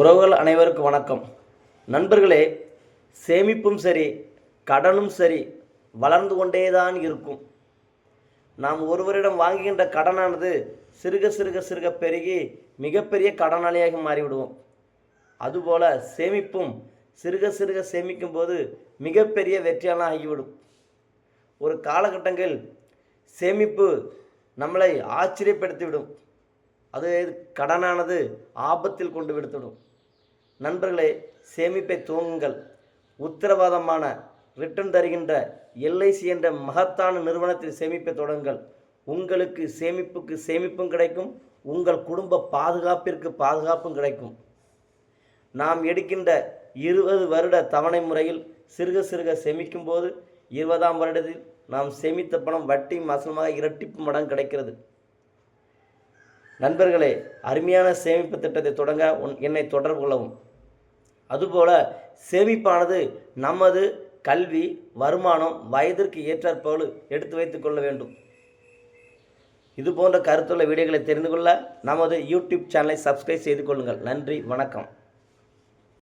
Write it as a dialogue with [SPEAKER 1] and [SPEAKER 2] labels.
[SPEAKER 1] உறவுகள் அனைவருக்கும் வணக்கம். நண்பர்களே, சேமிப்பும் சரி கடனும் சரி வளர்ந்து கொண்டே தான் இருக்கும். நாம் ஒருவரிடம் வாங்குகின்ற கடனானது சிறுக சிறுக சிறுக பெருகி மிகப்பெரிய கடனாளியாக மாறிவிடுவோம். அதுபோல சேமிப்பும் சிறுக சிறுக சேமிக்கும் போது மிகப்பெரிய வெற்றியாளனாக ஆகிவிடும். ஒரு காலகட்டங்கள் சேமிப்பு நம்மளை ஆச்சரியப்படுத்திவிடும். அது கடனானது ஆபத்தில் கொண்டு விடுத்துடும். நண்பர்களே, சேமிப்பை துவங்குங்கள். உத்தரவாதமான ரிட்டர்ன் தருகின்ற எல்ஐசி என்ற மகத்தான நிறுவனத்தில் சேமிப்பை தொடங்குங்கள். உங்களுக்கு சேமிப்புக்கு சேமிப்பும் கிடைக்கும், உங்கள் குடும்ப பாதுகாப்பிற்கு பாதுகாப்பும் கிடைக்கும். நாம் எடுக்கின்ற 20 வருட தவணை முறையில் சிறுக சிறுக சேமிக்கும் போது 20ஆம் வருடத்தில் நாம் சேமித்த பணம் வட்டி மசலமாக இரட்டிப்பு மடங்கு கிடைக்கிறது. நண்பர்களே, அருமையான சேமிப்பு திட்டத்தை தொடங்க என்னை தொடர்பு கொள்ளவும். அதுபோல சேமிப்பானது நமது கல்வி, வருமானம், வயதிற்கு ஏற்றாற்போல் எடுத்து வைத்துக் கொள்ள வேண்டும். இதுபோன்ற கருத்துள்ள வீடியோக்களை தெரிந்து கொள்ள நமது யூடியூப் சேனலை சப்ஸ்கிரைப் செய்து கொள்ளுங்கள். நன்றி, வணக்கம்.